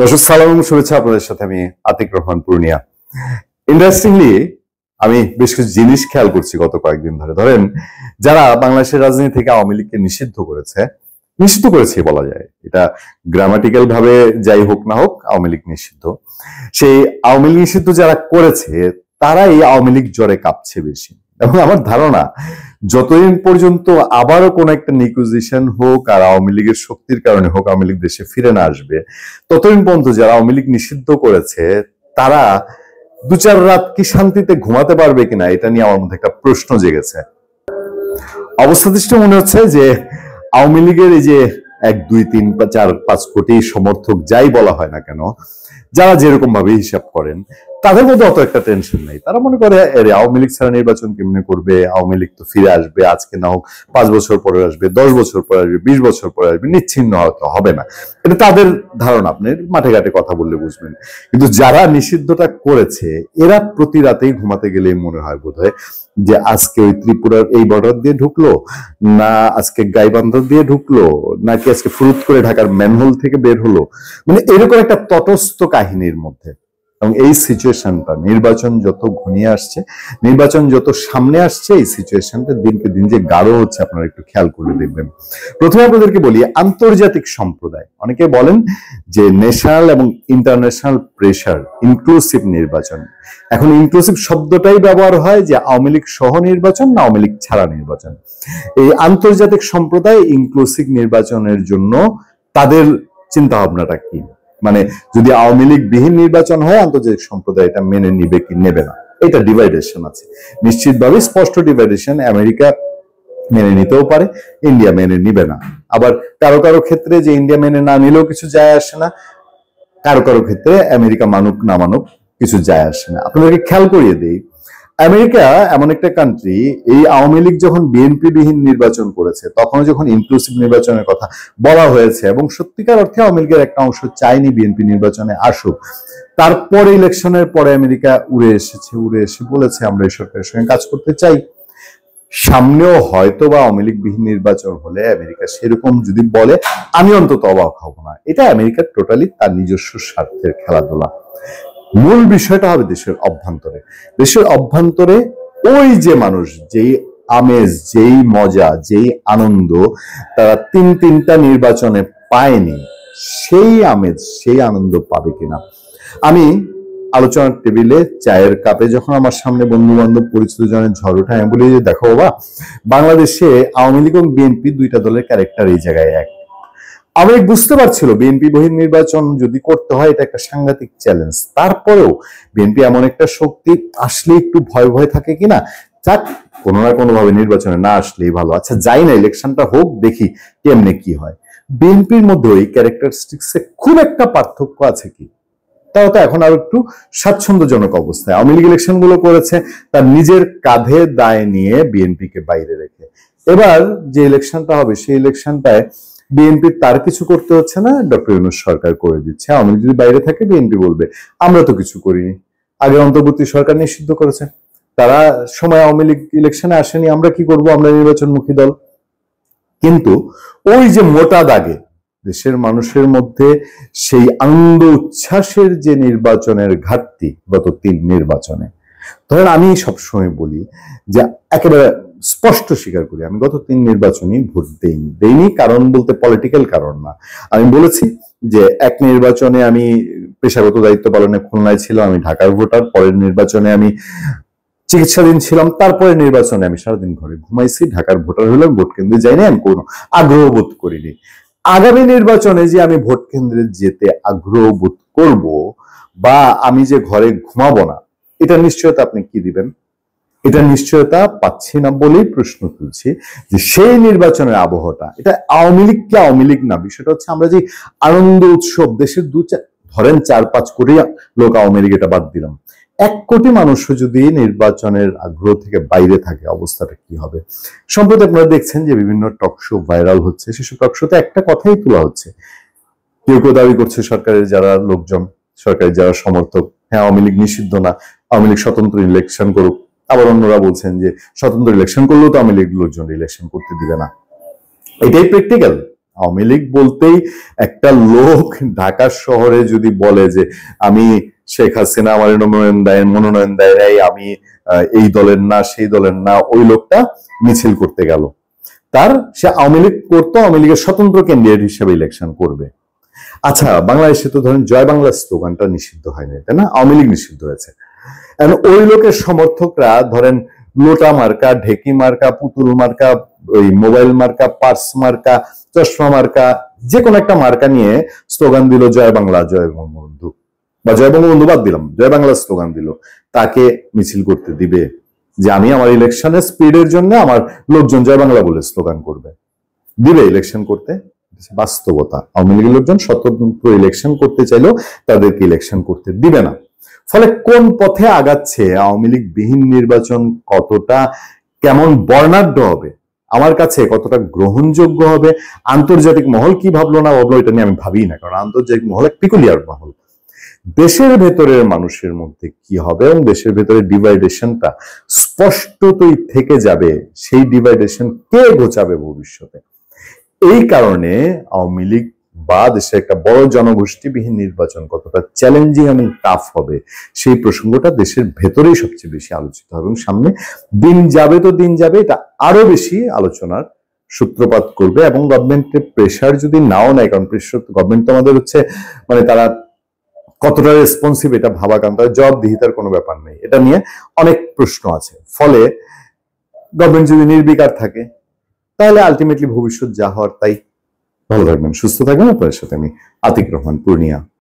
দর্শক সালাম, শুভেচ্ছা। আপনাদের সাথে আমি আতিক রহমান পূর্ণিয়া। ইন্টারেস্টিংলি আমি বেশ কিছু জিনিস খেয়াল করছি গত কয়েকদিন ধরে। ধরেন, যারা বাংলাদেশের রাজনীতি থেকে আওয়ামী লীগকে নিষিদ্ধ করেছে বলা যায়, এটা গ্রামাটিক্যাল ভাবে যাই হোক না হোক, আওয়ামী লীগ নিষিদ্ধ। সেই আওয়ামী লীগ নিষিদ্ধ যারা করেছে তারা এই আওয়ামী লীগ জ্বরে কাঁপছে বেশি। এবং আমার ধারণা, যতদিন পর্যন্ত আবারও কোন একটা নিকুজিশন হোক আর আওয়ামী লীগের শক্তির কারণে হোক আওয়ামী লীগ দেশে ফিরে না আসবে, ততদিন পর্যন্ত যারা আওয়ামী লীগ নিষিদ্ধ করেছে তারা দু চার রাত কি শান্তিতে ঘুমাতে পারবে কিনা, এটা নিয়ে আমার মধ্যে একটা প্রশ্ন জেগেছে। অবস্থা দৃষ্টি মনে হচ্ছে যে আওয়ামী লীগের এই যে 1, 2, 3, 4, 5 কোটি সমর্থক যাই বলা হয় না কেন, যারা যেরকম ভাবে হিসাব করেন, তাদের মধ্যে অত একটা টেনশন নেই। তারা মনে করে আওয়ামী লীগ ছাড়া নির্বাচন কেমনে করবে, আওয়ামী লীগ তো ফিরে আসবে, আজকে না হোক 5 বছর পরে আসবে, 10 বছর পরে আসবে, 20 বছর পরে আসবে, নিচ্ছিন্ন হয়তো হবে না। এটা তাদের ধারণা, আপনি মাঠে ঘাটে কথা বললে বুঝবেন। কিন্তু যারা নিষিদ্ধটা করেছে এরা প্রতি রাতেই ঘুমাতে গেলেই মনে হয় বোধহয় যে আজকে ওই ত্রিপুরার এই বর্ডার দিয়ে ঢুকলো, না আজকে গাইবান্ধা দিয়ে ঢুকলো, নাকি আজকে ফুরুত করে ঢাকার ম্যানহোল থেকে বের হলো। মানে এরকম একটা তটস্থ কাহিনীর মধ্যে। এবং এই সিচুয়েশনটা, নির্বাচন যত ঘনিয়ে আসছে, নির্বাচন যত সামনে আসছে, এই সিচুয়েশনটা দিনকে দিন যে গাঢ় হচ্ছে আপনারা একটু খেয়াল করে দেখবেন। প্রথমে আপনাদেরকে বলি, আন্তর্জাতিক সম্প্রদায় অনেকে বলেন যে ন্যাশনাল এবং ইন্টারন্যাশনাল প্রেসার, ইনক্লুসিভ নির্বাচন। এখন ইনক্লুসিভ শব্দটাই ব্যবহার হয় যে আওয়ামী লীগ সহ নির্বাচন না আওয়ামী লীগ ছাড়া নির্বাচন। এই আন্তর্জাতিক সম্প্রদায় ইনক্লুসিভ নির্বাচনের জন্য তাদের চিন্তা ভাবনাটা কি, মানে যদি আওয়ামী লীগ বিহীন নির্বাচন হয় আন্তর্জাতিক সম্প্রদায় এটা মেনে নিবে কি নেবে না, এটা ডিভাইডেশন আছে নিশ্চিতভাবে, স্পষ্ট ডিভাইডেশন। আমেরিকা মেনে নিতেও পারে, ইন্ডিয়া মেনে নিবে না। আবার কারো কারো ক্ষেত্রে যে ইন্ডিয়া মেনে না নিলেও কিছু যায় আসে না, কারো কারো ক্ষেত্রে আমেরিকা মানুক না মানুক কিছু যায় আসে না। আপনাদেরকে খেয়াল করিয়ে দিই, আমেরিকা এমন একটা কান্ট্রি, এই আওয়ামী লীগ যখন বিএনপি বিহীন নির্বাচন করেছে তখন যখন ইনক্লুসিভ নির্বাচনের কথা বলা হয়েছে এবং সত্যিকার অর্থে আওয়ামী লীগের একটা অংশ চায়নি বিএনপি নির্বাচনে আসুক, তারপরে ইলেকশনের পরে আমেরিকা উড়ে এসে বলেছে আমরা এই সরকারের সঙ্গে কাজ করতে চাই। সামনেও হয়তো বা আওয়ামী লীগ বিহীন নির্বাচন হলে আমেরিকা সেরকম যদি বলে, আমি অন্তত অবাক হব না। এটা আমেরিকার টোটালি তার নিজস্ব স্বার্থের খেলাধুলা। মূল বিষয়টা হবে দেশের অভ্যন্তরে। দেশের অভ্যন্তরে ওই যে মানুষ, যেই আমেজ, যেই মজা, যেই আনন্দ তারা তিনটা নির্বাচনে পায়নি, সেই আমেজ, সেই আনন্দ পাবে কিনা। আমি আলোচনার টেবিলে চায়ের কাপে যখন আমার সামনে বন্ধু বান্ধব পরিচিত জনের ঝড় উঠে, আমি বলি যে দেখো বাবা, বাংলাদেশে আওয়ামী লীগ এবং বিএনপি দুইটা দলের ক্যারেক্টার এই জায়গায় এক। আমি বুঝতে পারছিল বিএনপি বহির নির্বাচন যদি করতে হয় এটা একটা সাংঘাতিক চ্যালেঞ্জ, তারপরেও বিএনপি এমন একটা শক্তি, আসলে একটু ভয় ভয় থাকে কিনা, যাক কোনো না কোনো ভাবে নির্বাচনে না আসলেই ভালো। আচ্ছা যাই না, ইলেকশনটা হোক, দেখি কেমনে কি হয়। বিএনপির মধ্যে ওই ক্যারেক্টারিস্টিক্সে খুব একটা পার্থক্য আছে কি, তাও তো এখন আরো একটু স্বাচ্ছন্দ্যজনক অবস্থায়। আওয়ামী লীগ ইলেকশন গুলো করেছে তার নিজের কাঁধে দায় নিয়ে বিএনপিকে বাইরে রেখে। এবার যে ইলেকশনটা হবে সেই ইলেকশনটায় বিএনপি তার কিছু করতে হচ্ছে না, ডক্টর ইউনূস সরকার করে দিচ্ছে। আওয়ামী লীগ যদি বাইরে থাকে বিএনপি বলবে আমরা তো কিছু করিনি, আগে অন্তর্বর্তী সরকার নিষিদ্ধ করেছে, তারা সময় আওয়ামী লীগ ইলেকশনে আসেনি, আমরা কি করব, আমরা নির্বাচনমুখী দল। কিন্তু ওই যে মোটা দাগে দেশের মানুষের মধ্যে সেই আনন্দ উচ্ছ্বাসের যে নির্বাচনের ঘাটতি গত 3 নির্বাচনে, ধরেন আমি সবসময় বলি যে একেবারে স্পষ্ট স্বীকার করি, আমি গত 3 নির্বাচনে ভোট দেইনি। কারণ বলতে পলিটিক্যাল কারণ না, আমি বলেছি যে এক নির্বাচনে আমি পেশাগত দায়িত্ব পালনে খুলনায় ছিলাম, আমি ঢাকার ভোটার। পরের নির্বাচনে আমি চিকিৎসাধীন ছিলাম, তারপরে নির্বাচনে আমি সারাদিন ঘরে ঘুমাইছি, ঢাকার ভোটার হলাম, ভোট কেন্দ্রে যাইনি, আমি কোনো আগ্রহ বোধ করিনি। আগামী নির্বাচনে যে আমি ভোট কেন্দ্রে যেতে আগ্রহ বোধ করব বা আমি যে ঘরে ঘুমাবো না, এটা নিশ্চয়তা আপনি কি দিবেন? এটা নিশ্চয়তা পাচ্ছি না বলেই প্রশ্ন তুলছি যে সেই নির্বাচনের আবহাওয়াটা, এটা আওয়ামী লীগকে আওয়ামী লীগ না, বিষয়টা হচ্ছে আমরা যে আনন্দ উৎসব, দেশের ধরেন 4-5 কোটি লোক আওয়ামী লীগ, এটা বাদ দিলাম, 1 কোটি মানুষও যদি নির্বাচনের আগ্রহ থেকে বাইরে থাকে অবস্থাটা কি হবে। সম্প্রতি আপনারা দেখছেন যে বিভিন্ন টক শো ভাইরাল হচ্ছে, সেসব টক শোতে একটা কথাই তোলা হচ্ছে, কেউ কেউ দাবি করছে সরকারের যারা লোকজন, সরকারের যারা সমর্থক, হ্যাঁ আওয়ামী লীগ নিষিদ্ধ না, আওয়ামী লীগ স্বতন্ত্র ইলেকশন করুক। আবার অন্যরা বলছেন যে স্বতন্ত্র ইলেকশন করলেও তো আওয়ামী লীগ লোকজন ইলেকশন করতে দিবে না। এটাই প্র্যাকটিক্যাল, আওয়ামী লীগ বলতেই একটা লোক ঢাকা শহরে যদি বলে যে আমি শেখ হাসিনা আমার মনোনয়ন দেয় নাই, আমি এই দলের না সেই দলের না, ওই লোকটা মিছিল করতে গেল, সে আওয়ামী লীগ করতো, আওয়ামী লীগের স্বতন্ত্র ক্যান্ডিডেট হিসেবে ইলেকশন করবে। আচ্ছা, বাংলাদেশে তো ধরেন জয় বাংলা স্লোগানটা নিষিদ্ধ হয়নি, তাই না? আওয়ামী লীগ নিষিদ্ধ হয়েছে। ওই লোকের সমর্থকরা ধরেন লোটা মার্কা, ঢেকি মার্কা, পুতুল মার্কা, ওই মোবাইল মার্কা, পার্স মার্কা, চশমা মার্কা, যে কোনো একটা মার্কা নিয়ে স্লোগান দিল জয় বাংলা, জয় বঙ্গবন্ধু, বা জয় বঙ্গবন্ধু বাদ দিলাম, জয় বাংলা স্লোগান দিল, তাকে মিছিল করতে দিবে? যে আমি আমার ইলেকশনের স্পিডের জন্য আমার লোকজন জয় বাংলা বলে স্লোগান করবে, দিবে ইলেকশন করতে? বাস্তবতা, আওয়ামী লীগের লোকজন স্বতন্ত্র ইলেকশন করতে চাইলেও তাদেরকে ইলেকশন করতে দিবে না। ফলে কোন পথে আগাচ্ছে আওয়ামী লীগ বিহীন নির্বাচন, কতটা কেমন বর্ণাঢ্য হবে, আমার কাছে কতটা গ্রহণযোগ্য হবে, আন্তর্জাতিক মহল কি ভাবলো না ভাবলো এটা নিয়ে আমি ভাবি না, কারণ আন্তর্জাতিক মহল এক পিকুলিয়ার মহল। দেশের ভেতরের মানুষের মধ্যে কি হবে এবং দেশের ভেতরে ডিভাইডেশনটা স্পষ্টতই থেকে যাবে, সেই ডিভাইডেশন কে ঘোচাবে ভবিষ্যতে। এই কারণে আওয়ামী লীগ বা দেশে একটা বড় জনগোষ্ঠীবিহীন নির্বাচন কতটা চ্যালেঞ্জিং এবং টাফ হবে, সেই প্রসঙ্গটা দেশের ভেতরেই সবচেয়ে বেশি আলোচিত হবে, এবং সামনে দিন যাবে তো দিন যাবে এটা আরো বেশি আলোচনার সূত্রপাত করবে। এবং গভর্নমেন্টের প্রেশার যদি নাও নেয়, কারণ গভর্নমেন্ট তো আমাদের হচ্ছে মানে তারা কতটা রেসপন্সিভ এটা ভাবা, কারণ তার জবাবদিহিতার কোনো ব্যাপার নেই, এটা নিয়ে অনেক প্রশ্ন আছে। ফলে গভর্নমেন্ট যদি নির্বিকার থাকে তাহলে আলটিমেটলি ভবিষ্যৎ যা হওয়ার তাই। ভালো থাকবেন, সুস্থ থাকবেন। আপনাদের সাথে আমি আতিক রহমান, পূর্ণিয়া।